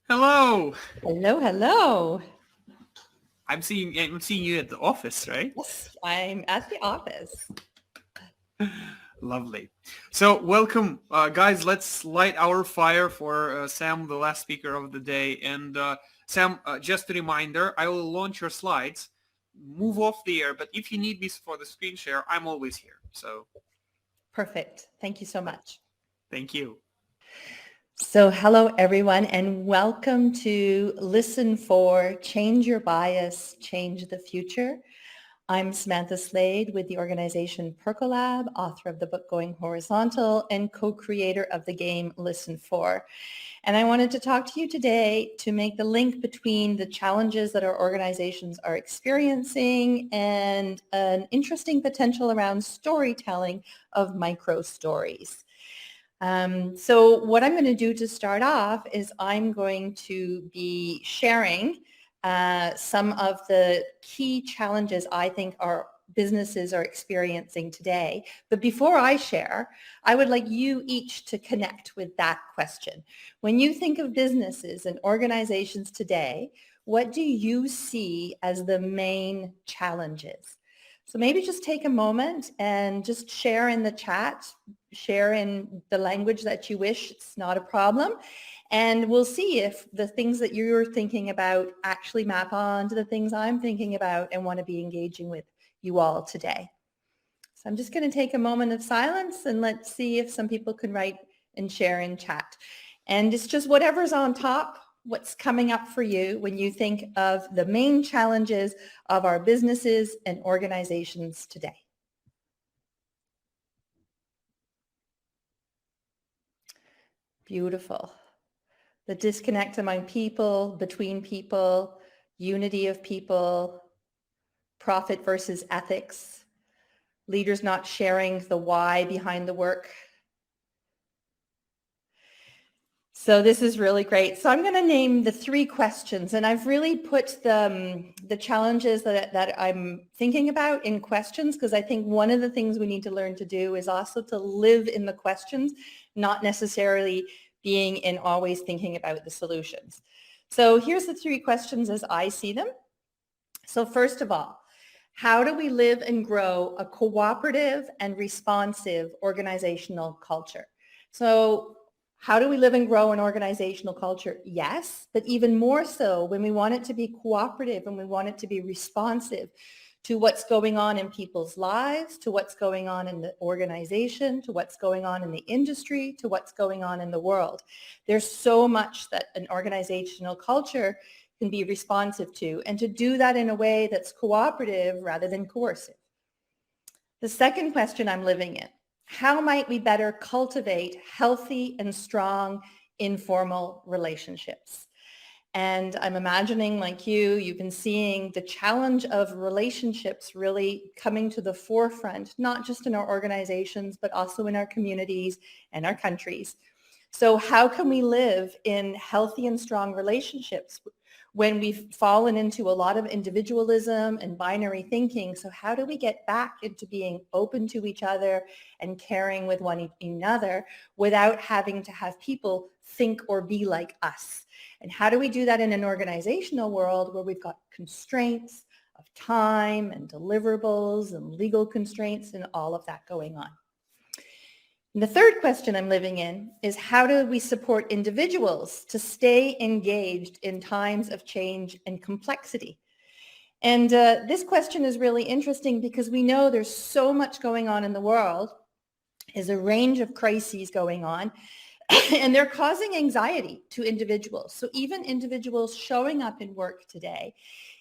Hello. Hello, hello. I'm seeing you at the office, right? Yes, I'm at the office. Lovely. So welcome, guys. Let's light our fire for Sam, the last speaker of the day. And Sam, just a reminder: I will launch your slides, move off the air. But if you need me for the screen share, I'm always here. So Perfect. Thank you so much. thank you. So hello, everyone, and welcome to Listen for Change Your Bias, Change the Future. I'm Samantha Slade with the organization Percolab, author of the book Going Horizontal and co-creator of the game Listen For. And I wanted to talk to you today to make the link between the challenges that our organizations are experiencing and an interesting potential around storytelling of micro stories. So what I'm going to do to start off is I'm going to be sharing some of the key challenges I think our businesses are experiencing today. But before I share, I would like you each to connect with that question. When you think of businesses and organizations today, what do you see as the main challenges? So maybe just take a moment and just share in the chat, share in the language that you wish. It's not a problem. And we'll see if the things that you're thinking about actually map on to the things I'm thinking about and want to be engaging with you all today. So I'm just going to take a moment of silence and let's see if some people can write and share in chat. And it's just whatever's on top, what's coming up for you when you think of the main challenges of our businesses and organizations today. Beautiful. The disconnect among people, between people, unity of people, profit versus ethics, leaders not sharing the why behind the work. So this is really great. So I'm going to name the 3 questions, and I've really put the challenges that I'm thinking about in questions, because I think one of the things we need to learn to do is also to live in the questions, not necessarily being in always thinking about the solutions. So here's the 3 questions as I see them. So first of all, how do we live and grow a cooperative and responsive organizational culture? So how do we live and grow an organizational culture? Yes, but even more so when we want it to be cooperative and we want it to be responsive to what's going on in people's lives, to what's going on in the organization, to what's going on in the industry, to what's going on in the world. There's so much that an organizational culture can be responsive to, and to do that in a way that's cooperative rather than coercive. The second question I'm living in: how might we better cultivate healthy and strong informal relationships? And I'm imagining, like you've been seeing the challenge of relationships really coming to the forefront, not just in our organizations, but also in our communities and our countries. So how can we live in healthy and strong relationships when we've fallen into a lot of individualism and binary thinking? So how do we get back into being open to each other and caring with one another without having to have people think or be like us? And how do we do that in an organizational world where we've got constraints of time and deliverables and legal constraints and all of that going on? And the third question I'm living in is: how do we support individuals to stay engaged in times of change and complexity? And this question is really interesting because we know there's so much going on in the world. There's a range of crises going on, and they're causing anxiety to individuals. So even individuals showing up in work today,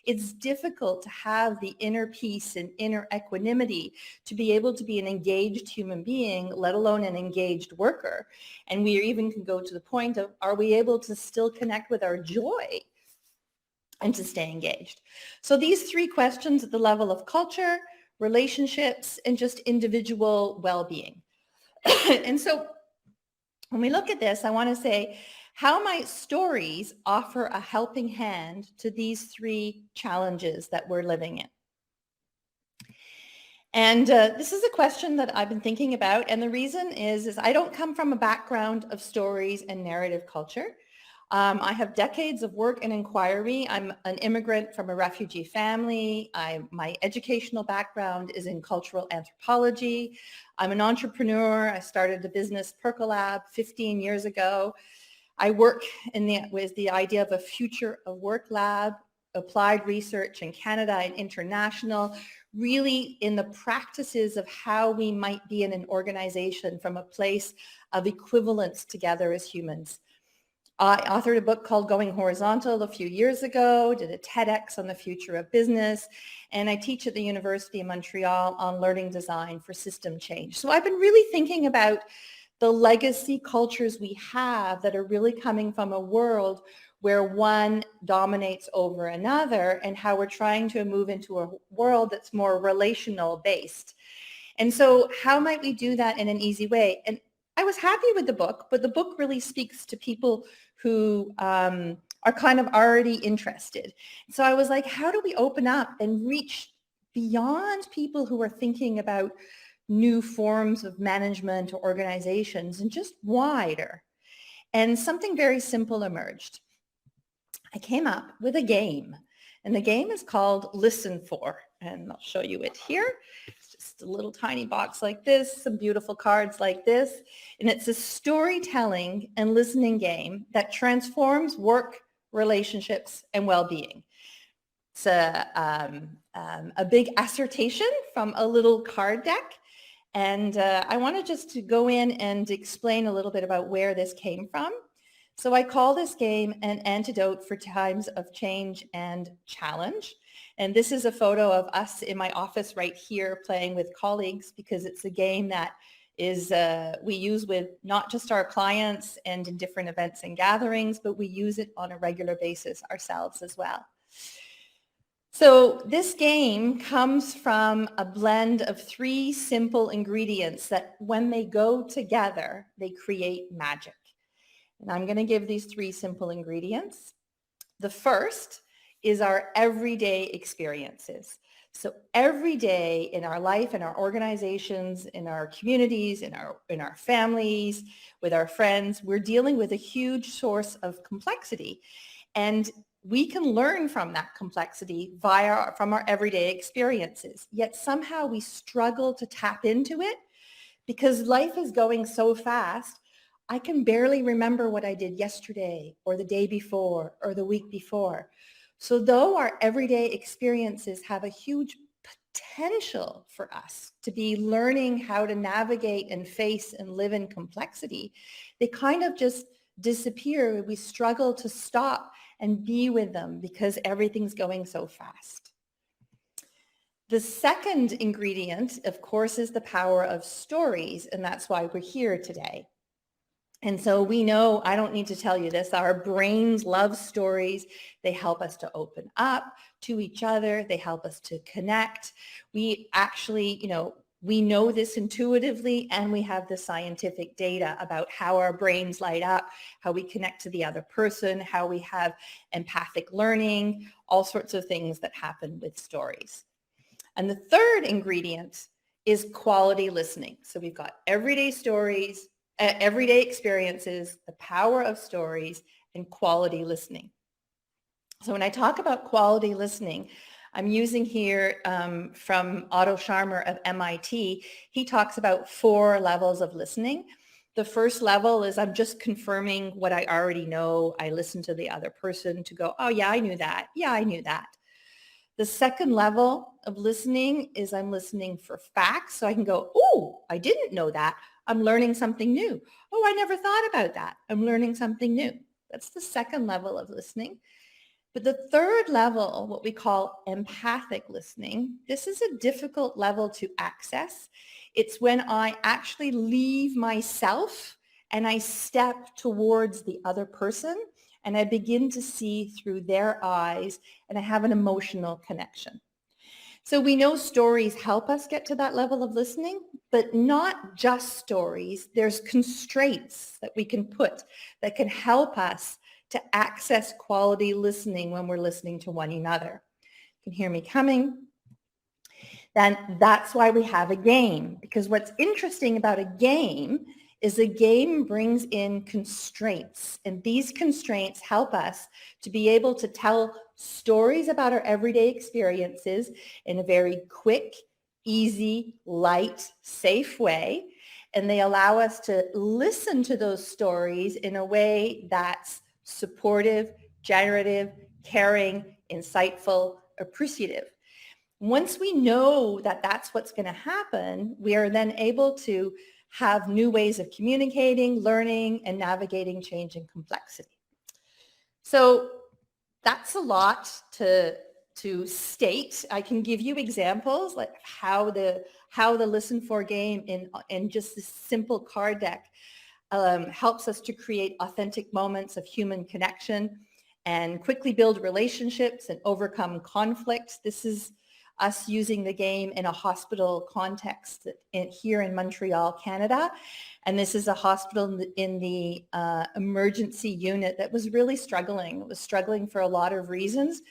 it's difficult to have the inner peace and inner equanimity to be able to be an engaged human being, let alone an engaged worker. And we even can go to the point of, are we able to still connect with our joy and to stay engaged? So these 3 questions at the level of culture, relationships, and just individual well-being. And so when we look at this, I want to say, how might stories offer a helping hand to these 3 challenges that we're living in? And this is a question that I've been thinking about. And the reason is I don't come from a background of stories and narrative culture. I have decades of work and inquiry. I'm an immigrant from a refugee family. My educational background is in cultural anthropology. I'm an entrepreneur. I started the business Percolab 15 years ago. I work with the idea of a future of work lab, applied research in Canada and international, really in the practices of how we might be in an organization from a place of equivalence together as humans. I authored a book called Going Horizontal a few years ago, did a TEDx on the future of business, and I teach at the University of Montreal on learning design for system change. So I've been really thinking about the legacy cultures we have that are really coming from a world where one dominates over another and how we're trying to move into a world that's more relational based. And so how might we do that in an easy way? And I was happy with the book, but the book really speaks to people who are kind of already interested. So I was like, how do we open up and reach beyond people who are thinking about new forms of management or organizations and just wider? And something very simple emerged. I came up with a game, and the game is called Listen For, and I'll show you it here. It's just a little tiny box like this, some beautiful cards like this, and it's a storytelling and listening game that transforms work, relationships, and well-being. It's a big assertion from a little card deck, and I wanted just to go in and explain a little bit about where this came from. So I call this game an antidote for times of change and challenge. And this is a photo of us in my office right here playing with colleagues, because it's a game that is we use with not just our clients and in different events and gatherings, but we use it on a regular basis ourselves as well. So this game comes from a blend of 3 simple ingredients that when they go together, they create magic. And I'm going to give these 3 simple ingredients. The first is our everyday experiences. So every day in our life, in our organizations, in our communities, in our families, with our friends, we're dealing with a huge source of complexity. And we can learn from that complexity from our everyday experiences. Yet somehow we struggle to tap into it because life is going so fast. I can barely remember what I did yesterday or the day before or the week before. So though our everyday experiences have a huge potential for us to be learning how to navigate and face and live in complexity, they kind of just disappear. We struggle to stop and be with them because everything's going so fast. The second ingredient, of course, is the power of stories, and that's why we're here today. And so we know, I don't need to tell you this, our brains love stories. They help us to open up to each other. They help us to connect. We actually, we know this intuitively, and we have the scientific data about how our brains light up, how we connect to the other person, how we have empathic learning, all sorts of things that happen with stories. And the third ingredient is quality listening. So we've got everyday stories, everyday experiences, the power of stories, and quality listening. So when I talk about quality listening, I'm using here from Otto Scharmer of MIT. He talks about 4 levels of listening. The first level is I'm just confirming what I already know. I listen to the other person to go, oh yeah, I knew that. Yeah, I knew that. The second level of listening is I'm listening for facts. So I can go, oh, I didn't know that. I'm learning something new. Oh, I never thought about that. I'm learning something new. That's the second level of listening. But the third level, what we call empathic listening, this is a difficult level to access. It's when I actually leave myself and I step towards the other person and I begin to see through their eyes and I have an emotional connection. So we know stories help us get to that level of listening, but not just stories. There's constraints that we can put that can help us to access quality listening when we're listening to one another. You can hear me coming. Then that's why we have a game, because what's interesting about a game is a game brings in constraints, and these constraints help us to be able to tell stories about our everyday experiences in a very quick, easy, light, safe way. And they allow us to listen to those stories in a way that's supportive, generative, caring, insightful, appreciative. Once we know that that's what's going to happen, we are then able to have new ways of communicating, learning, and navigating change and complexity. So that's a lot to state. I can give you examples like how the Listen For game in just this simple card deck helps us to create authentic moments of human connection and quickly build relationships and overcome conflict. This is us using the game in a hospital context here in Montreal, Canada. And this is a hospital in the emergency unit that was really struggling. It was struggling for a lot of reasons,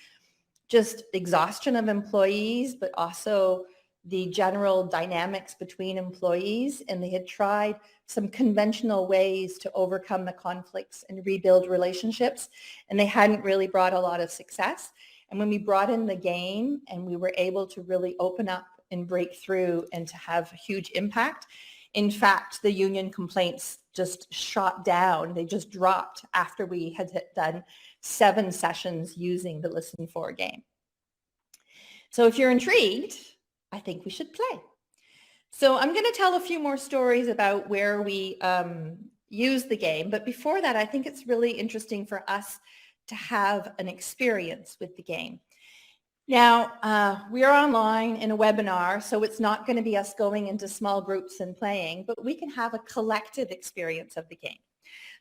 just exhaustion of employees, but also the general dynamics between employees. And they had tried some conventional ways to overcome the conflicts and rebuild relationships. And they hadn't really brought a lot of success. And when we brought in the game and we were able to really open up and break through and to have a huge impact, in fact, the union complaints just shot down. They just dropped after we had done 7 sessions using the Listen For game. So if you're intrigued, I think we should play. So I'm going to tell a few more stories about where we use the game. But before that, I think it's really interesting for us to have an experience with the game. Now, we are online in a webinar, so it's not going to be us going into small groups and playing, but we can have a collective experience of the game.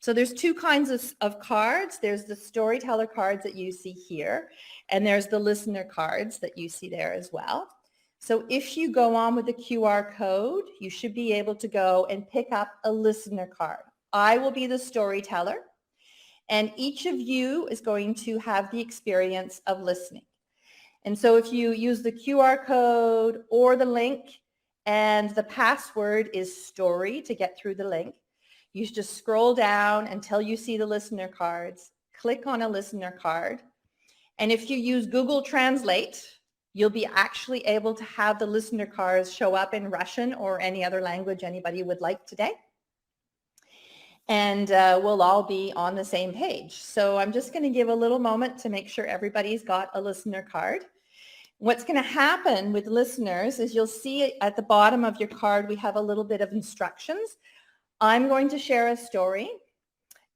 So there's 2 kinds of cards. There's the storyteller cards that you see here, and there's the listener cards that you see there as well. So if you go on with the QR code, you should be able to go and pick up a listener card. I will be the storyteller, and each of you is going to have the experience of listening. And so if you use the QR code or the link, and the password is story to get through the link, you just scroll down until you see the listener cards, click on a listener card. And if you use Google Translate, you'll be actually able to have the listener cards show up in Russian or any other language anybody would like today. And we'll all be on the same page. So I'm just going to give a little moment to make sure everybody's got a listener card. What's going to happen with listeners is you'll see at the bottom of your card, we have a little bit of instructions. I'm going to share a story,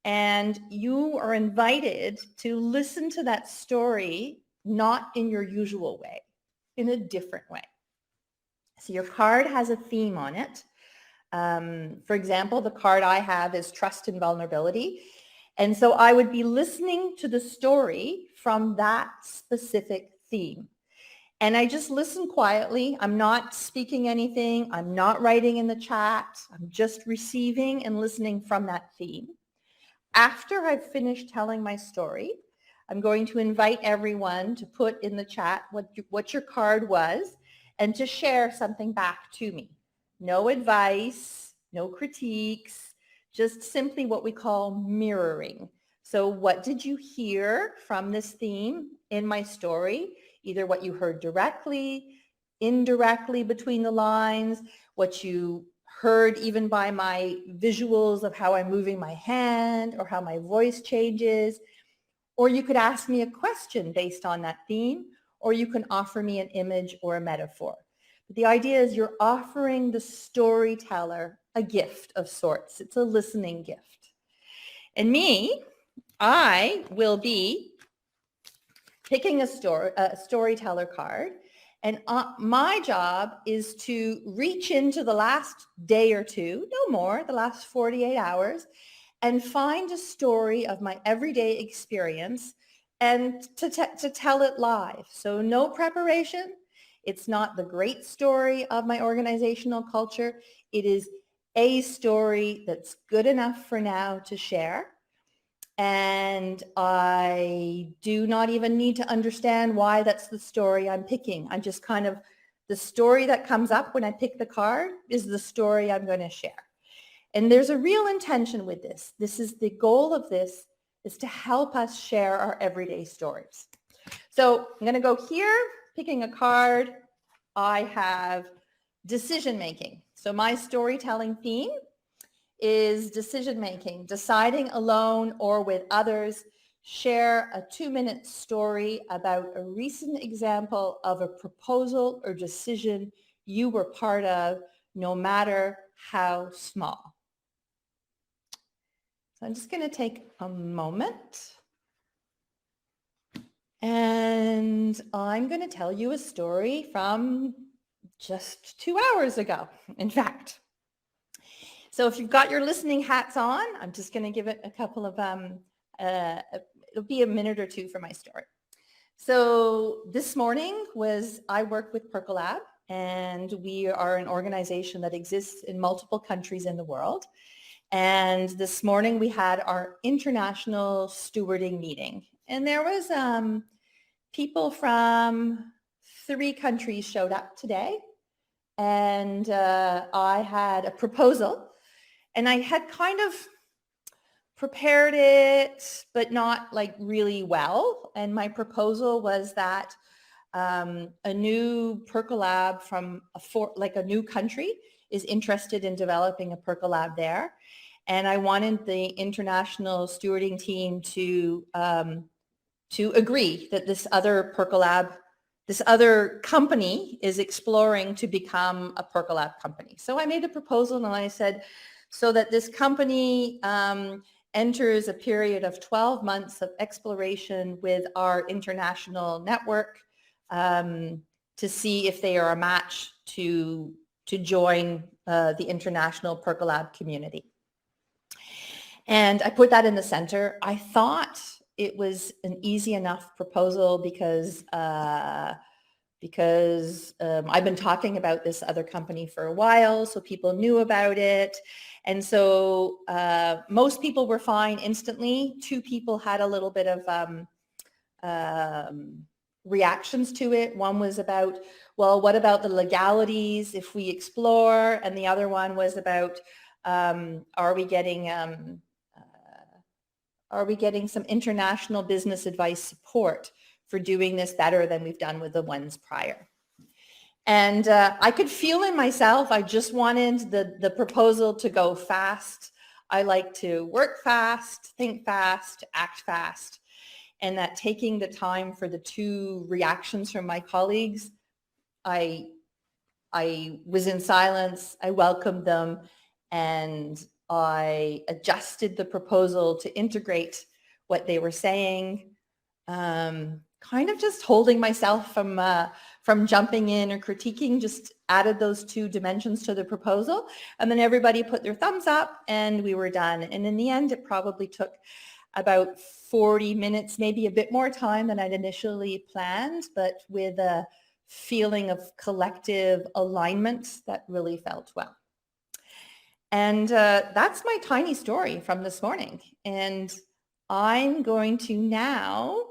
and you are invited to listen to that story, not in your usual way, in a different way. So your card has a theme on it. For example, the card I have is trust and vulnerability. And so I would be listening to the story from that specific theme. And I just listen quietly. I'm not speaking anything. I'm not writing in the chat. I'm just receiving and listening from that theme. After I've finished telling my story, I'm going to invite everyone to put in the chat what your card was and to share something back to me. No advice, no critiques, just simply what we call mirroring. So what did you hear from this theme in my story? Either what you heard directly, indirectly between the lines, what you heard even by my visuals of how I'm moving my hand or how my voice changes. Or you could ask me a question based on that theme, or you can offer me an image or a metaphor. But the idea is you're offering the storyteller a gift of sorts. It's a listening gift. And me, I will be picking a storyteller card. And my job is to reach into the last day or two, no more, the last 48 hours, and find a story of my everyday experience and to tell it live. So no preparation. It's not the great story of my organizational culture. It is a story that's good enough for now to share. And I do not even need to understand why that's the story I'm picking. I'm just kind of, the story that comes up when I pick the card is the story I'm going to share. And there's a real intention with this. This is the goal of this, is to help us share our everyday stories. So I'm going to go here, picking a card. I have decision making. So my storytelling theme is decision making, deciding alone or with others. Share a 2-minute story about a recent example of a proposal or decision you were part of, no matter how small. So I'm just going to take a moment. And I'm going to tell you a story from just 2 hours ago, in fact. So if you've got your listening hats on, I'm just going to give it a couple of, it'll be a minute or two for my story. So this morning I work with Percolab, and we are an organization that exists in multiple countries in the world. And this morning we had our international stewarding meeting. And there was people from 3 countries showed up today. And I had a proposal, and I had kind of prepared it, but not like really well. And my proposal was that a new Percolab from a new country is interested in developing a Percolab there. And I wanted the international stewarding team to agree that this other Percolab, this other company is exploring to become a Percolab company. So I made a proposal, and I said, so that this company enters a period of 12 months of exploration with our international network to see if they are a match to join the international Percolab community. And I put that in the center. I thought it was an easy enough proposal because I've been talking about this other company for a while, so people knew about it. And so most people were fine instantly. 2 people had a little bit of reactions to it. One was about, well, what about the legalities if we explore? And the other one was about, are we getting some international business advice support for doing this better than we've done with the ones prior? And I could feel in myself, I just wanted the proposal to go fast. I like to work fast, think fast, act fast. And that taking the time for the 2 reactions from my colleagues, I was in silence, I welcomed them, and I adjusted the proposal to integrate what they were saying, kind of just holding myself from jumping in or critiquing, just added those 2 dimensions to the proposal. And then everybody put their thumbs up, and we were done. And in the end, it probably took about 40 minutes, maybe a bit more time than I'd initially planned, but with a feeling of collective alignment that really felt well. And that's my tiny story from this morning. And I'm going to now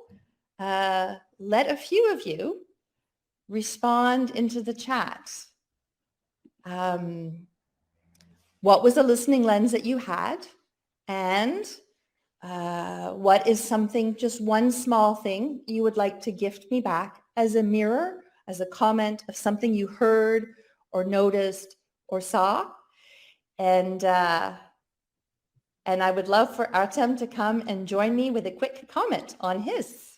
let a few of you respond into the chat. What was the listening lens that you had? And what is something, just one small thing you would like to gift me back as a mirror, as a comment of something you heard or noticed or saw? And I would love for Artem to come and join me with a quick comment on his.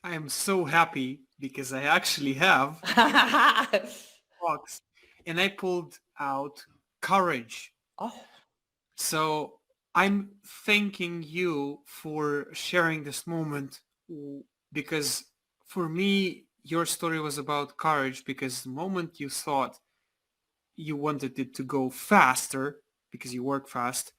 I am so happy because I actually have box, and I pulled out courage. Oh. So I'm thanking you for sharing this moment, because for me, your story was about courage, because the moment you thought you wanted it to go faster because you work fast,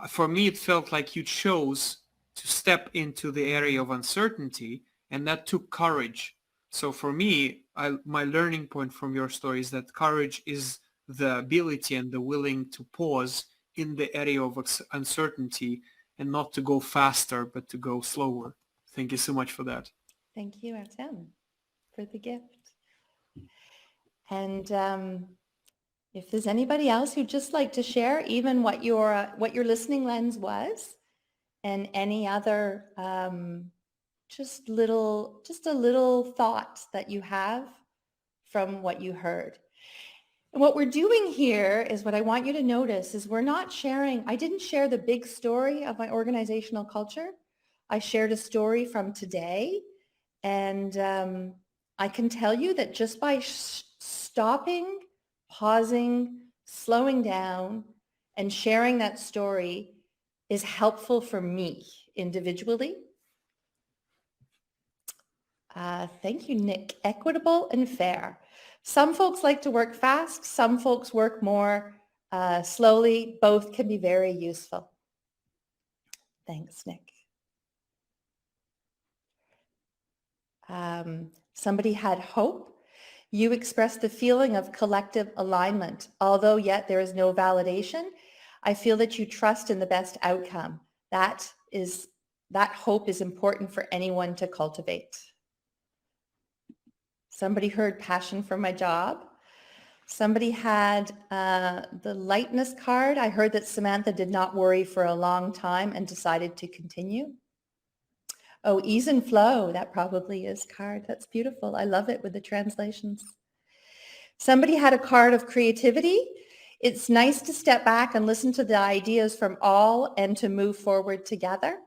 for me, it felt like you chose to step into the area of uncertainty, and that took courage. So for me, my learning point from your story is that courage is the ability and the willing to pause in the area of uncertainty, and not to go faster, but to go slower. Thank you so much for that. Thank you, Artem, for the gift. And if there's anybody else who'd just like to share even what your listening lens was and any other just a little thought that you have from what you heard. And what we're doing here is what I want you to notice is we're not sharing, I didn't share the big story of my organizational culture. I shared a story from today. And I can tell you that just by stopping, pausing, slowing down, and sharing that story is helpful for me individually. Thank you, Nick. Equitable and fair. Some folks like to work fast. Some folks work more slowly. Both can be very useful. Thanks, Nick. Somebody had hope. You expressed the feeling of collective alignment. Although yet there is no validation, I feel that you trust in the best outcome. That hope is important for anyone to cultivate. Somebody heard passion for my job. Somebody had the lightness card. I heard that Samantha did not worry for a long time and decided to continue. Oh, ease and flow. That probably is card. That's beautiful. I love it with the translations. Somebody had a card of creativity. It's nice to step back and listen to the ideas from all and to move forward together.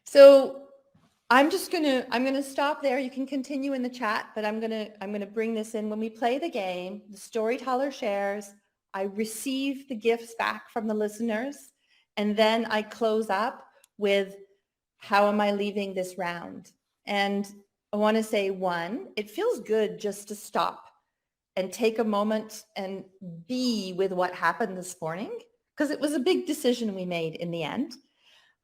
So I'm going to stop there. You can continue in the chat, but I'm going to bring this in. When we play the game, the storyteller shares, I receive the gifts back from the listeners, and then I close up with how am I leaving this round? And I want to say, one, it feels good just to stop and take a moment and be with what happened this morning, because it was a big decision we made in the end.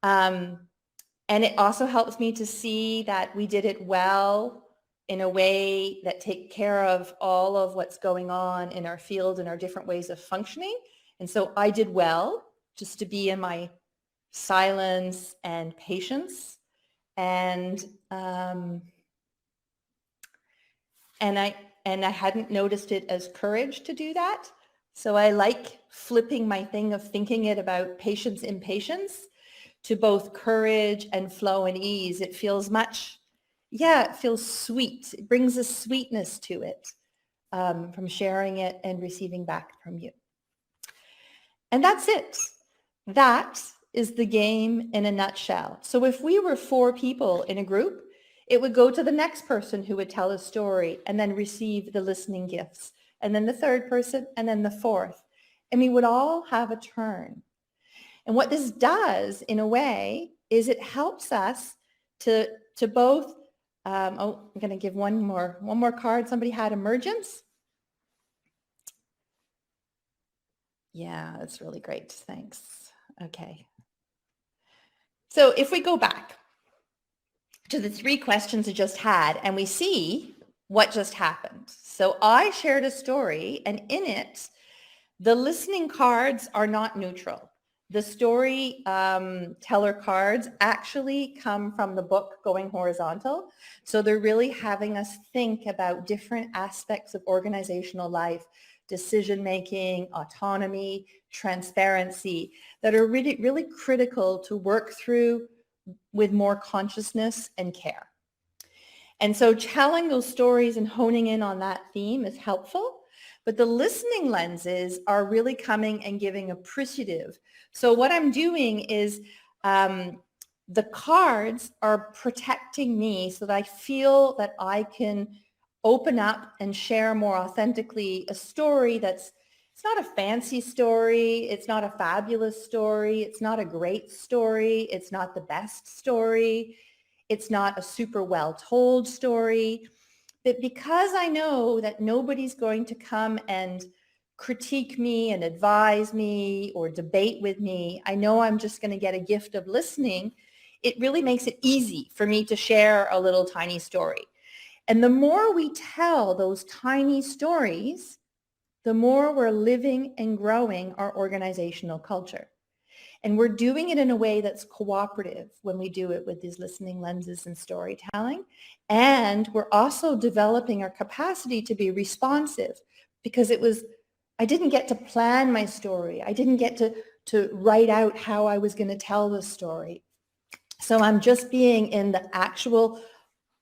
And it also helps me to see that we did it well in a way that take care of all of what's going on in our field and our different ways of functioning. And so I did well just to be in my silence and patience. And I hadn't noticed it as courage to do that. So I like flipping my thing of thinking it about patience, impatience to both courage and flow and ease. It feels it feels sweet. It brings a sweetness to it from sharing it and receiving back from you. And that's it. That is the game in a nutshell. So if we were 4 people in a group, it would go to the next person who would tell a story and then receive the listening gifts, and then the third person, and then the fourth. And we would all have a turn. And what this does, in a way, is it helps us to both, I'm going to give one more card. Somebody had emergence. Yeah, that's really great. Thanks. Okay. So if we go back to the 3 questions I just had and we see what just happened. So I shared a story, and in it, the listening cards are not neutral. The story teller cards actually come from the book Going Horizontal. So they're really having us think about different aspects of organizational life, decision-making, autonomy, transparency, that are really, really critical to work through with more consciousness and care. And so telling those stories and honing in on that theme is helpful. But the listening lenses are really coming and giving appreciative. So what I'm doing is the cards are protecting me so that I feel that I can open up and share more authentically a story it's not a fancy story. It's not a fabulous story. It's not a great story. It's not the best story. It's not a super well told story. But because I know that nobody's going to come and critique me and advise me or debate with me, I know I'm just going to get a gift of listening. It really makes it easy for me to share a little tiny story. And the more we tell those tiny stories, the more we're living and growing our organizational culture. And we're doing it in a way that's cooperative when we do it with these listening lenses and storytelling. And we're also developing our capacity to be responsive, because I didn't get to plan my story. I didn't get to write out how I was going to tell the story. So I'm just being in the actual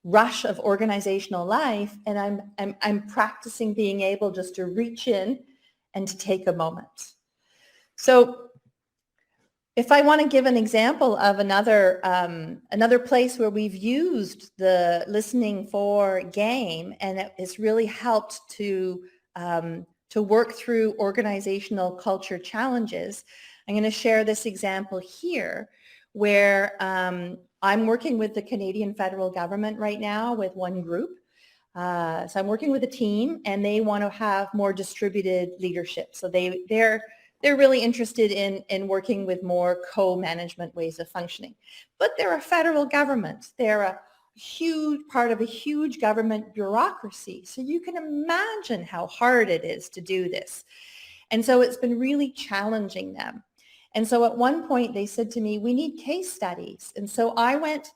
rush of organizational life, and I'm practicing being able just to reach in and to take a moment. So if I want to give an example of another place where we've used the listening for game, and it's really helped to work through organizational culture challenges, I'm going to share this example here where I'm working with the Canadian federal government right now with one group. So I'm working with a team, and they want to have more distributed leadership. So they're really interested in working with more co-management ways of functioning. But they're a federal government. They're a huge part of a huge government bureaucracy. So you can imagine how hard it is to do this. And so it's been really challenging them. And so at one point they said to me, we need case studies. And so I went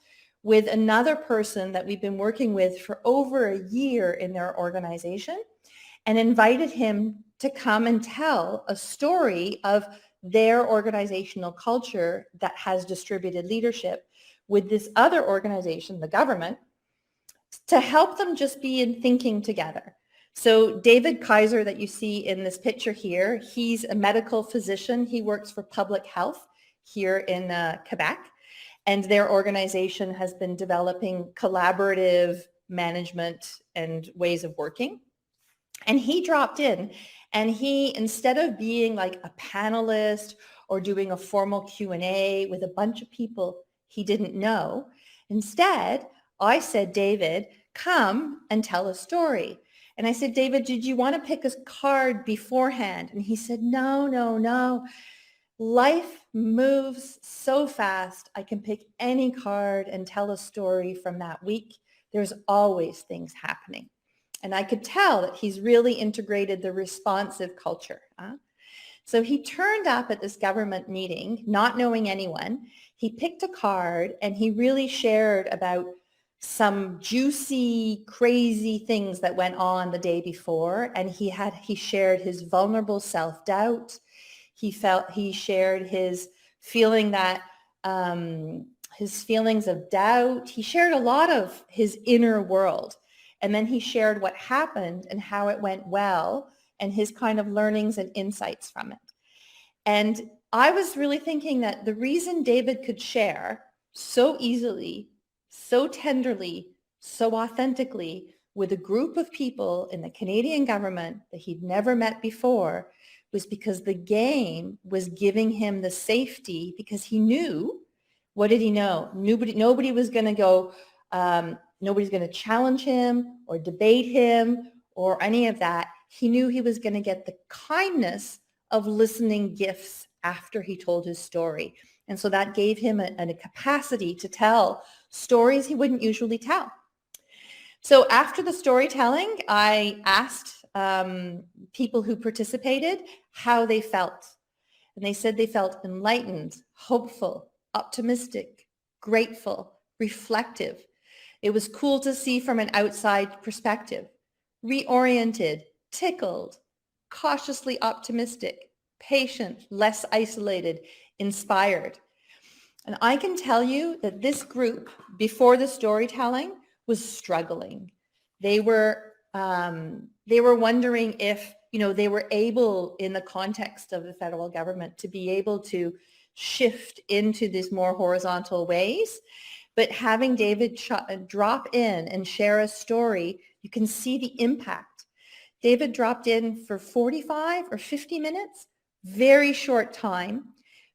with another person that we've been working with for over a year in their organization and invited him to come and tell a story of their organizational culture that has distributed leadership with this other organization, the government, to help them just be in thinking together. So David Kaiser that you see in this picture here, he's a medical physician. He works for public health here in Quebec, and their organization has been developing collaborative management and ways of working. And he dropped in, and he, instead of being like a panelist or doing a formal Q&A with a bunch of people he didn't know, instead, I said, David, come and tell a story. And I said, David, did you want to pick a card beforehand? And he said, no. Life moves so fast. I can pick any card and tell a story from that week. There's always things happening. And I could tell that he's really integrated the responsive culture. So he turned up at this government meeting, not knowing anyone. He picked a card, and he really shared about some juicy, crazy things that went on the day before. And he shared his vulnerable self-doubt. He shared his feeling that his feelings of doubt. He shared a lot of his inner world. And then he shared what happened and how it went well and his kind of learnings and insights from it. And I was really thinking that the reason David could share so easily, so tenderly, so authentically with a group of people in the Canadian government that he'd never met before was because the game was giving him the safety, because he knew, what did he know? Nobody was going to go, nobody's going to challenge him or debate him or any of that. He knew he was going to get the kindness of listening gifts after he told his story. And so that gave him a capacity to tell stories he wouldn't usually tell. So after the storytelling, I asked people who participated how they felt. And they said they felt enlightened, hopeful, optimistic, grateful, reflective. It was cool to see from an outside perspective, reoriented, tickled, cautiously optimistic, patient, less isolated, inspired. And I can tell you that this group, before the storytelling, was struggling. They were wondering if, they were able, in the context of the federal government, to be able to shift into these more horizontal ways. But having David drop in and share a story, you can see the impact. David dropped in for 45 or 50 minutes, very short time,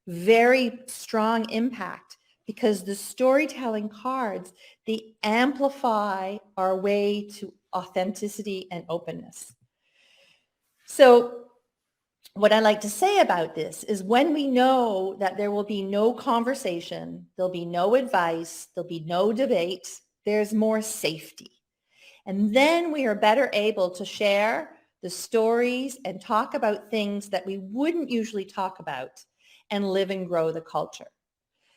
very strong impact, because the storytelling cards, they amplify our way to authenticity and openness. So what I like to say about this is, when we know that there will be no conversation, there'll be no advice, there'll be no debate, there's more safety. And then we are better able to share the stories and talk about things that we wouldn't usually talk about. and live and grow the culture.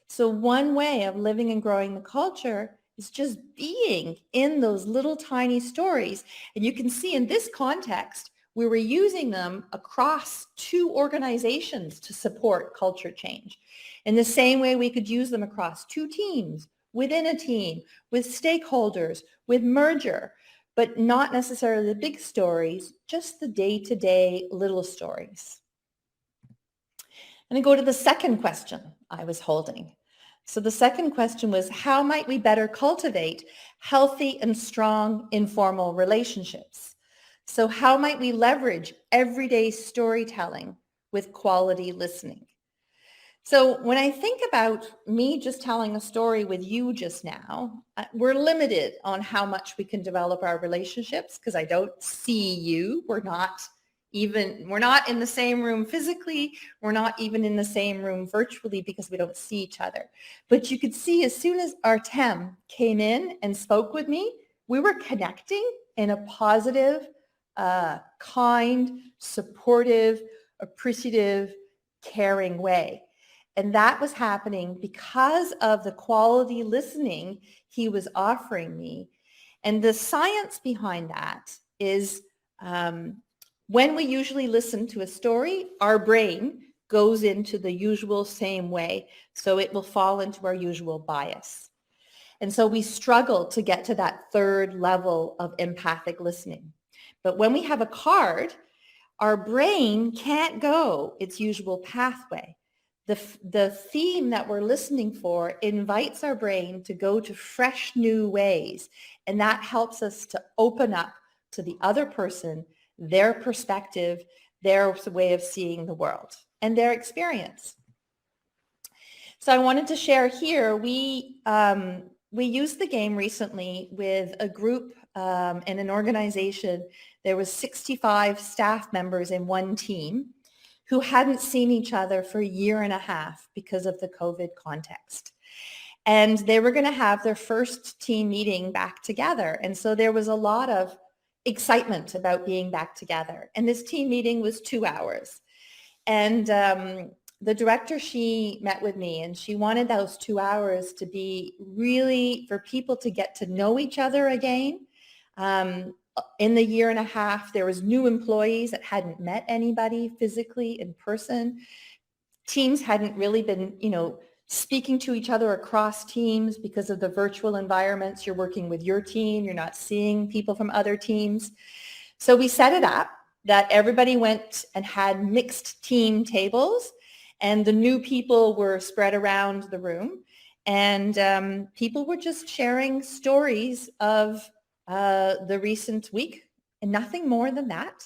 So one way of living and growing the culture is just being in those little tiny stories. And you can see in this context, we were using them across 2 organizations to support culture change. In the same way, we could use them across 2 teams, within a team, with stakeholders, with merger, but not necessarily the big stories, just the day-to-day little stories. And I go to the second question I was holding. So the second question was, how might we better cultivate healthy and strong informal relationships? So how might we leverage everyday storytelling with quality listening? So when I think about me just telling a story with you just now, we're limited on how much we can develop our relationships because I don't see you. We're not in the same room physically. We're not even in the same room virtually because we don't see each other. But you could see as soon as Artem came in and spoke with me, we were connecting in a positive, kind, supportive, appreciative, caring way. And that was happening because of the quality listening he was offering me. And the science behind that is when we usually listen to a story, our brain goes into the usual same way. So it will fall into our usual bias. And so we struggle to get to that third level of empathic listening. But when we have a card, our brain can't go its usual pathway. The theme that we're listening for invites our brain to go to fresh new ways. And that helps us to open up to the other person, their perspective, their way of seeing the world, and their experience. So I wanted to share here, we used the game recently with a group in an organization. There was 65 staff members in one team who hadn't seen each other for a year and a half because of the COVID context. And they were going to have their first team meeting back together. And so there was a lot of excitement about being back together. And this team meeting was 2 hours. And the director, she met with me and she wanted those 2 hours to be really for people to get to know each other again. In the year and a half, there was new employees that hadn't met anybody physically in person. Teams hadn't really been, speaking to each other across teams because of the virtual environments. You're working with your team. You're not seeing people from other teams. So we set it up that everybody went and had mixed team tables, and the new people were spread around the room. And people were just sharing stories of the recent week and nothing more than that,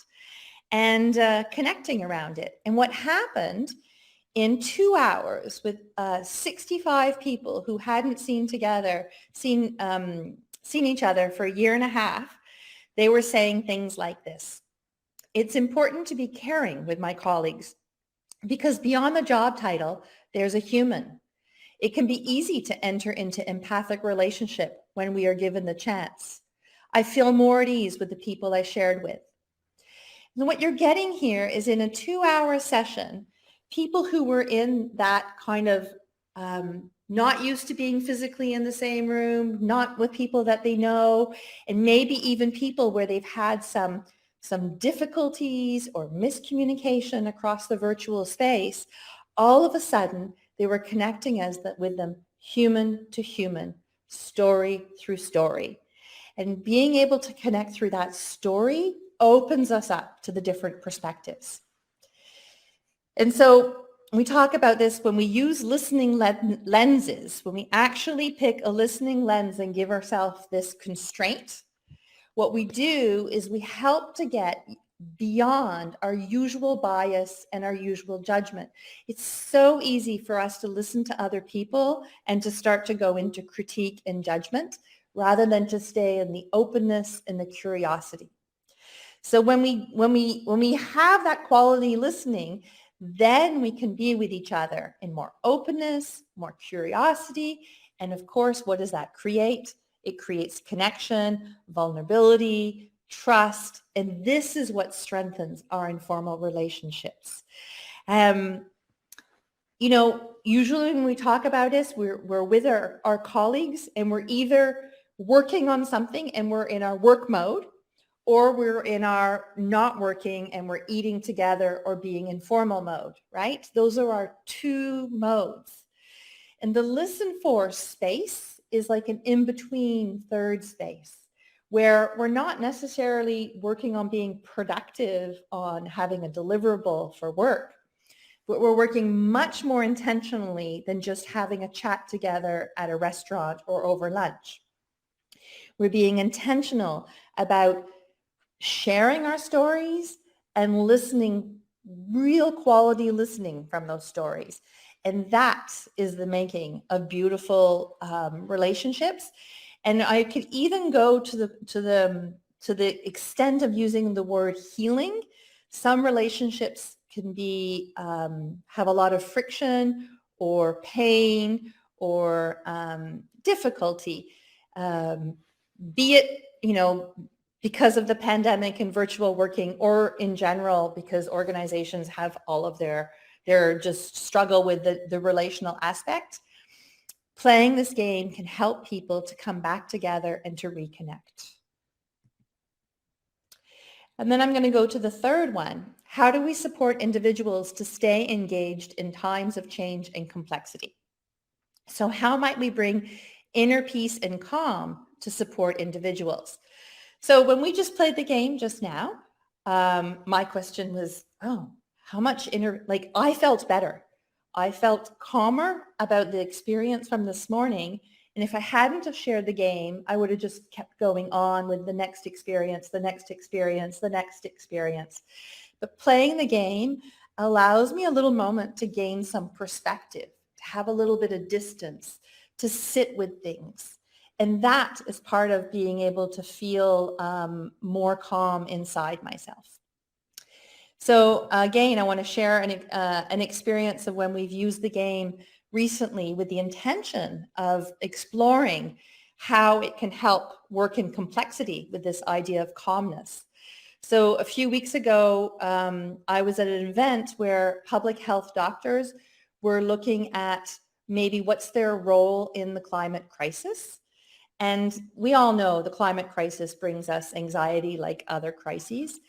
and connecting around it. And what happened in 2 hours with 65 people who hadn't seen each other for a year and a half, they were saying things like this. It's important to be caring with my colleagues because beyond the job title, there's a human. It can be easy to enter into empathic relationship when we are given the chance. I feel more at ease with the people I shared with. And what you're getting here is in a 2-hour session, people who were in that kind of not used to being physically in the same room, not with people that they know, and maybe even people where they've had some difficulties or miscommunication across the virtual space, all of a sudden they were connecting with them human to human, story through story. And being able to connect through that story opens us up to the different perspectives. And so we talk about this when we use listening lenses, when we actually pick a listening lens and give ourselves this constraint. What we do is we help to get beyond our usual bias and our usual judgment. It's so easy for us to listen to other people and to start to go into critique and judgment rather than to stay in the openness and the curiosity. So when we have that quality listening, then we can be with each other in more openness, more curiosity. And of course, what does that create? It creates connection, vulnerability, trust, and this is what strengthens our informal relationships. You know, usually when we talk about this, we're with our colleagues and we're either working on something and we're in our work mode, or we're in our not working and we're eating together or being informal mode, right? Those are our two modes. And the listen for space is like an in-between third space where we're not necessarily working on being productive on having a deliverable for work, but we're working much more intentionally than just having a chat together at a restaurant or over lunch. We're being intentional about sharing our stories and listening, real quality listening from those stories. And that is the making of beautiful relationships. And I could even go to the extent of using the word healing. Some relationships can be have a lot of friction or pain or difficulty, be it, you know, because of the pandemic and virtual working, or in general because organizations have all of their just struggle with the relational aspect. Playing this game can help people to come back together and to reconnect. And then I'm going to go to the third one. How do we support individuals to stay engaged in times of change and complexity? So how might we bring inner peace and calm to support individuals? So when we just played the game just now, my question was, oh, how much I felt better. I felt calmer about the experience from this morning. And if I hadn't have shared the game, I would have just kept going on with the next experience, the next experience, the next experience. But playing the game allows me a little moment to gain some perspective, to have a little bit of distance, to sit with things. And that is part of being able to feel more calm inside myself. So again, I want to share an experience of when we've used the game recently with the intention of exploring how it can help work in complexity with this idea of calmness. So a few weeks ago, I was at an event where public health doctors were looking at maybe what's their role in the climate crisis. And we all know the climate crisis brings us anxiety like other crises.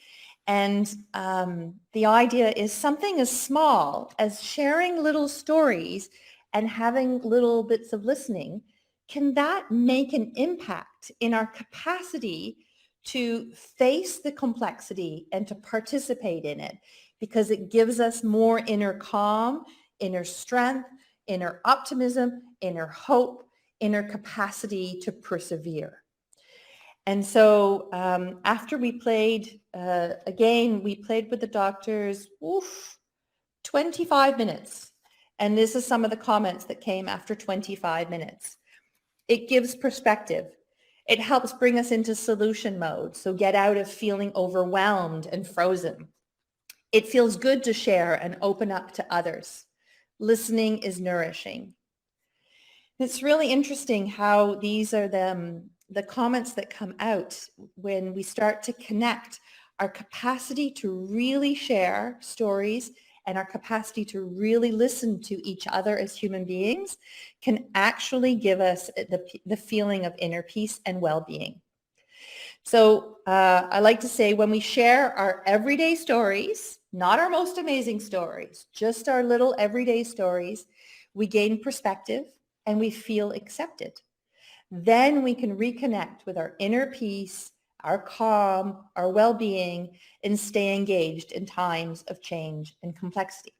And the idea is something as small as sharing little stories and having little bits of listening. Can that make an impact in our capacity to face the complexity and to participate in it? Because it gives us more inner calm, inner strength, inner optimism, inner hope, inner capacity to persevere. And so after we played, again, we played with the doctors, 25 minutes. And this is some of the comments that came after 25 minutes. It gives perspective. It helps bring us into solution mode. So get out of feeling overwhelmed and frozen. It feels good to share and open up to others. Listening is nourishing. It's really interesting how these are the comments that come out when we start to connect. Our capacity to really share stories and our capacity to really listen to each other as human beings can actually give us the feeling of inner peace and well-being. So I like to say when we share our everyday stories, not our most amazing stories, just our little everyday stories, we gain perspective and we feel accepted. Then we can reconnect with our inner peace, our calm, our well-being, and stay engaged in times of change and complexity.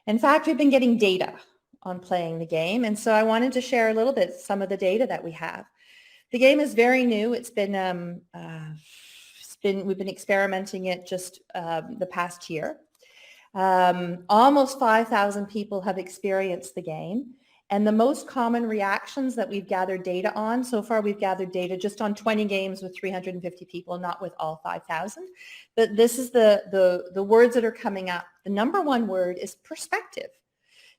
In fact, we've been getting data on playing the game, and so I wanted to share a little bit some of the data that we have. The game is very new. We've been experimenting it just the past year. Almost 5,000 people have experienced the game. And the most common reactions that we've gathered data on, so far we've gathered data just on 20 games with 350 people, not with all 5,000. But this is the words that are coming up. The number one word is perspective.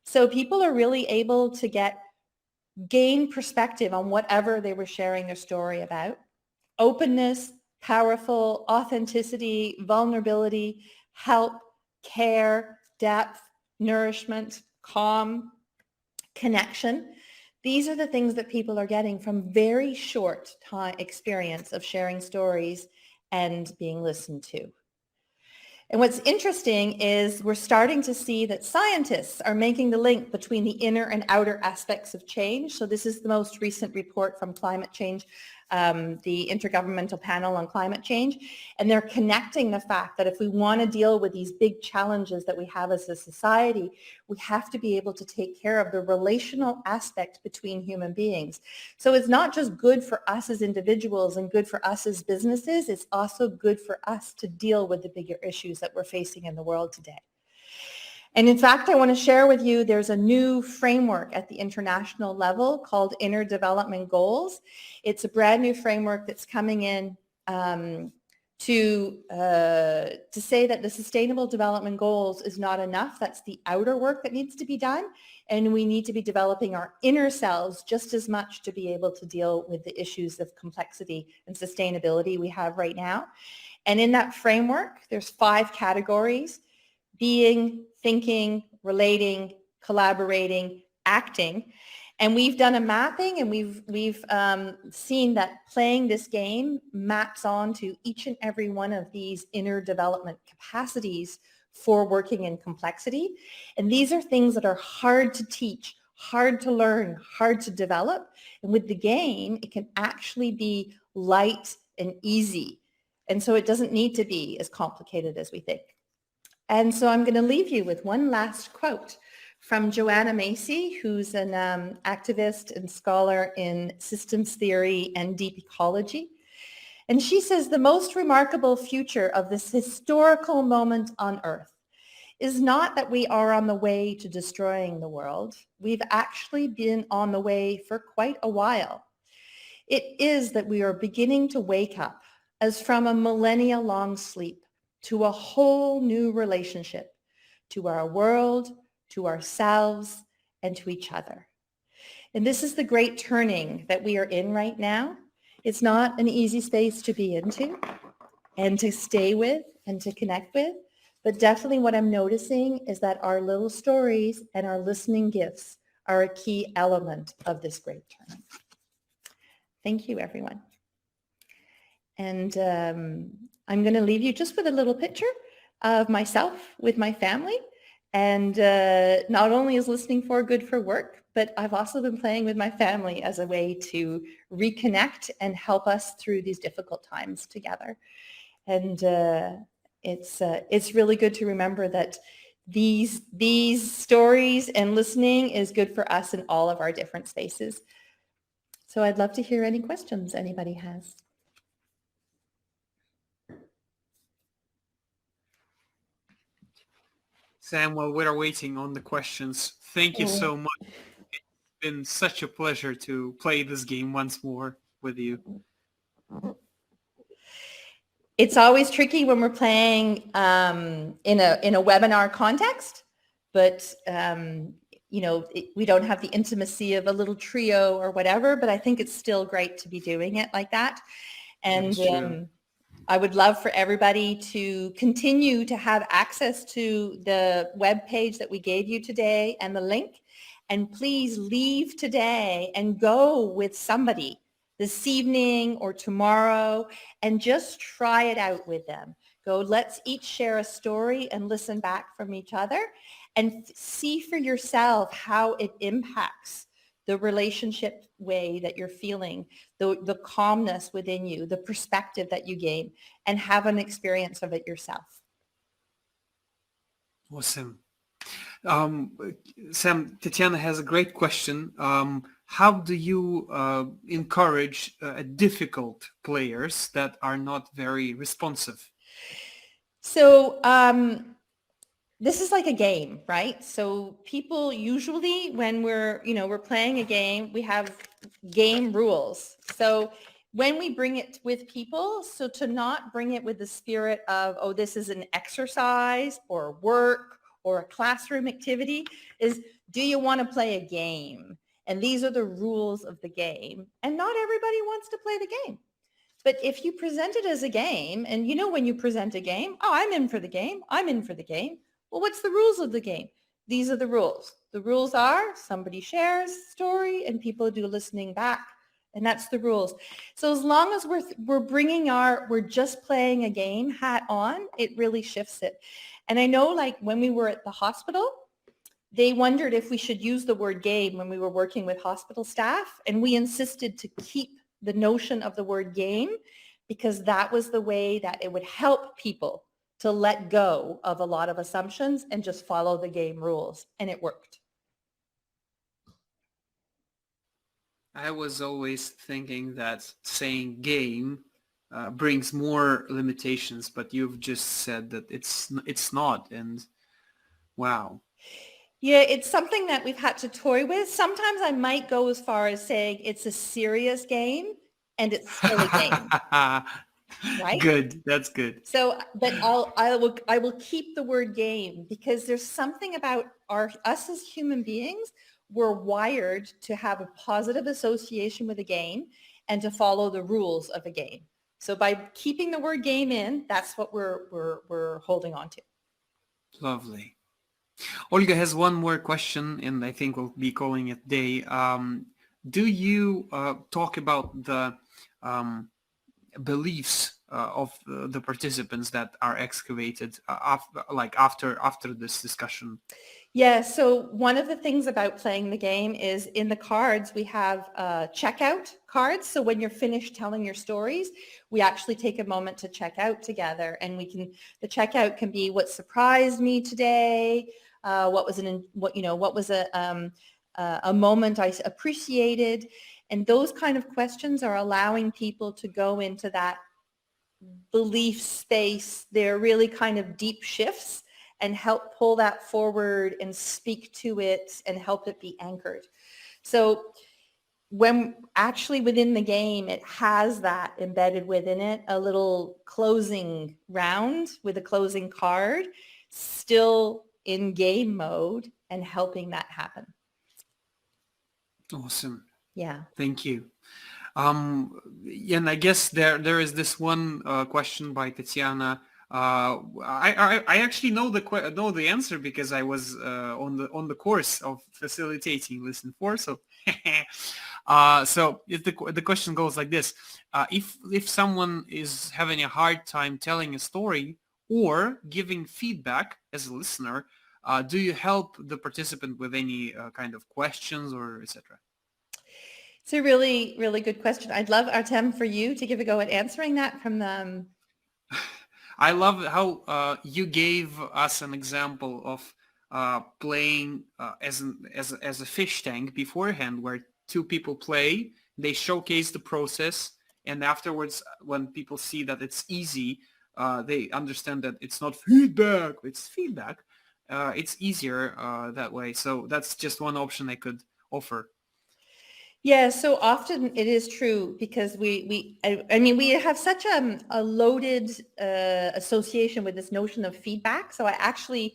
So people are really able to gain perspective on whatever they were sharing their story about. Openness, powerful, authenticity, vulnerability, help, care, depth, nourishment, calm, connection. These are the things that people are getting from very short time experience of sharing stories and being listened to. And what's interesting is we're starting to see that scientists are making the link between the inner and outer aspects of change. So this is the most recent report from climate change, the Intergovernmental Panel on Climate Change. And they're connecting the fact that if we want to deal with these big challenges that we have as a society, we have to be able to take care of the relational aspect between human beings. So it's not just good for us as individuals and good for us as businesses, it's also good for us to deal with the bigger issues that we're facing in the world today. And in fact, I want to share with you, there's a new framework at the international level called Inner Development Goals. It's a brand new framework that's coming in to say that the Sustainable Development Goals is not enough. That's the outer work that needs to be done. And we need to be developing our inner selves just as much to be able to deal with the issues of complexity and sustainability we have right now. And in that framework, there's 5 categories: being, thinking, relating, collaborating, acting. And we've done a mapping, and we've seen that playing this game maps onto each and every one of these inner development capacities for working in complexity. And these are things that are hard to teach, hard to learn, hard to develop. And with the game, it can actually be light and easy. And so it doesn't need to be as complicated as we think. And so I'm going to leave you with one last quote from Joanna Macy, who's an activist and scholar in systems theory and deep ecology. And she says, the most remarkable future of this historical moment on Earth is not that we are on the way to destroying the world. We've actually been on the way for quite a while. It is that we are beginning to wake up as from a millennia-long sleep to a whole new relationship to our world, to ourselves, and to each other. And this is the great turning that we are in right now. It's not an easy space to be into and to stay with and to connect with, but definitely what I'm noticing is that our little stories and our listening gifts are a key element of this great turning. Thank you, everyone. And I'm going to leave you just with a little picture of myself with my family. And not only is listening good for work, but I've also been playing with my family as a way to reconnect and help us through these difficult times together. And it's really good to remember that these stories and listening is good for us in all of our different spaces. So I'd love to hear any questions anybody has. Sam, while we're waiting on the questions, thank you so much. It's been such a pleasure to play this game once more with you. It's always tricky when we're playing in a webinar context, but we don't have the intimacy of a little trio or whatever, but I think it's still great to be doing it like that. And I would love for everybody to continue to have access to the web page that we gave you today and the link. And please leave today and go with somebody this evening or tomorrow and just try it out with them. Go, let's each share a story and listen back from each other and see for yourself how it impacts the relationship way that you're feeling, the calmness within you, the perspective that you gain, and have an experience of it yourself. Awesome. Sam, Tatiana has a great question. How do you encourage difficult players that are not very responsive? So this is like a game, right? So people usually, when we're playing a game, we have game rules. So when we bring it with people, so to not bring it with the spirit of, oh, this is an exercise or work or a classroom activity, is, do you want to play a game? And these are the rules of the game. And not everybody wants to play the game. But if you present it as a game, and when you present a game, oh, I'm in for the game, I'm in for the game. Well, what's the rules of the game? these are the rules. The rules are somebody shares story and people do listening back. And that's the rules. So as long as we're bringing we're just playing a game hat on, it really shifts it. And I know like when we were at the hospital, they wondered if we should use the word game when we were working with hospital staff. And we insisted to keep the notion of the word game because that was the way that it would help people to let go of a lot of assumptions and just follow the game rules. And it worked. I was always thinking that saying game brings more limitations, but you've just said that it's not, and wow. Yeah, it's something that we've had to toy with. Sometimes I might go as far as saying it's a serious game and it's still a game, right? Good, that's good. So, but I will keep the word game because there's something about us as human beings. We're wired to have a positive association with a game and to follow the rules of a game. So by keeping the word game in, that's what we're holding on to. Lovely. Olga has one more question, and I think we'll be calling it day. Do you talk about the beliefs of the participants that are excavated after this discussion? Yeah, so one of the things about playing the game is in the cards, we have checkout cards. So when you're finished telling your stories, we actually take a moment to check out together, and the checkout can be what surprised me today, what was a moment I appreciated. And those kind of questions are allowing people to go into that belief space. They're really kind of deep shifts and help pull that forward and speak to it and help it be anchored. So when actually within the game, it has that embedded within it, a little closing round with a closing card, still in game mode and helping that happen. Awesome. Yeah. Thank you. And I guess there is this one question by Tatiana. I actually know the answer because I was on the course of facilitating Listen For. So so if the question goes like this: if someone is having a hard time telling a story or giving feedback as a listener, do you help the participant with any kind of questions or etc.? It's a really, really good question. I'd love, Artem, for you to give a go at answering that from the... I love how you gave us an example of playing as a fish tank beforehand, where two people play, they showcase the process, and afterwards, when people see that it's easy, they understand that it's not feedback, it's feedback. It's easier that way. So that's just one option I could offer. Yeah, so often it is true because we have such a loaded association with this notion of feedback. So I actually,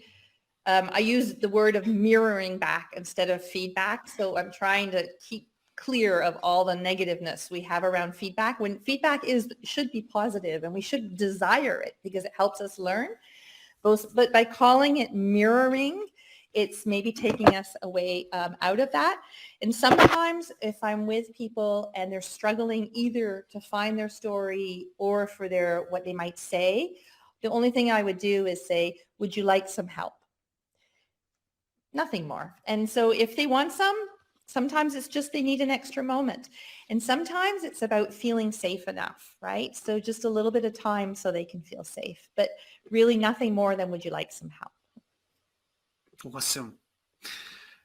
I use the word of mirroring back instead of feedback. So I'm trying to keep clear of all the negativeness we have around feedback, when feedback should be positive and we should desire it because it helps us learn. But by calling it mirroring, it's maybe taking us away out of that. And sometimes if I'm with people and they're struggling either to find their story or for what they might say, the only thing I would do is say, would you like some help? Nothing more. And so if they want sometimes it's just they need an extra moment. And sometimes it's about feeling safe enough, right? So just a little bit of time so they can feel safe. But really nothing more than would you like some help? Awesome.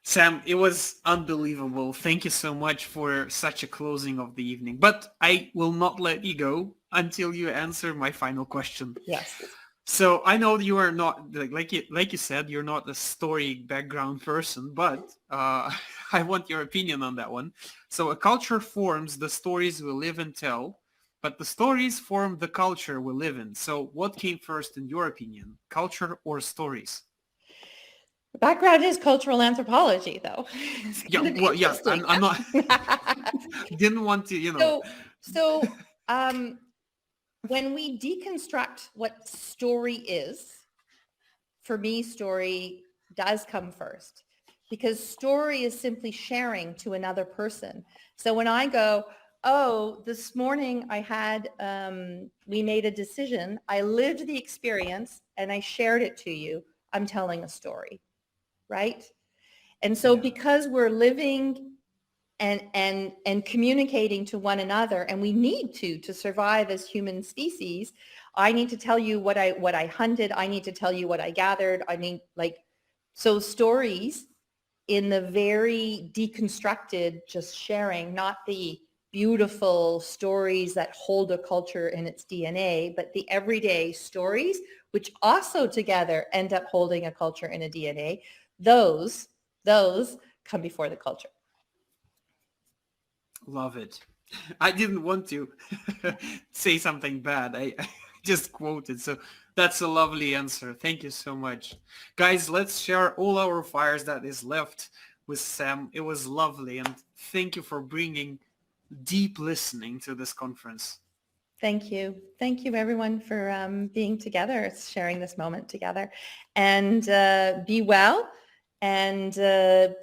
Sam, it was unbelievable. Thank you so much for such a closing of the evening. But I will not let you go until you answer my final question. Yes. So I know you are not, like you said, you're not a story background person, but I want your opinion on that one. So a culture forms the stories we live and tell, but the stories form the culture we live in. So what came first in your opinion, culture or stories? The background is cultural anthropology, though. Yeah, well, yeah, I'm not, didn't want to, you know. So when we deconstruct what story is, for me, story does come first, because story is simply sharing to another person. So when I go, oh, this morning I had, we made a decision, I lived the experience and I shared it to you, I'm telling a story, right? And so because we're living and communicating to one another, and we need to survive as human species, I need to tell you what I hunted, I need to tell you what I gathered, I mean, like, so stories in the very deconstructed, just sharing, not the beautiful stories that hold a culture in its DNA, but the everyday stories, which also together end up holding a culture in a DNA, those come before the culture. Love it. I didn't want to say something bad. I just quoted. So that's a lovely answer. Thank you so much. Guys, let's share all our fires that is left with Sam. It was lovely. And thank you for bringing deep listening to this conference. Thank you. Thank you, everyone, for being together, sharing this moment together. And be well. And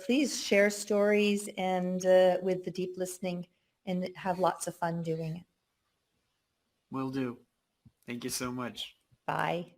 please share stories and with the deep listening, and have lots of fun doing it. Will do. Thank you so much. Bye.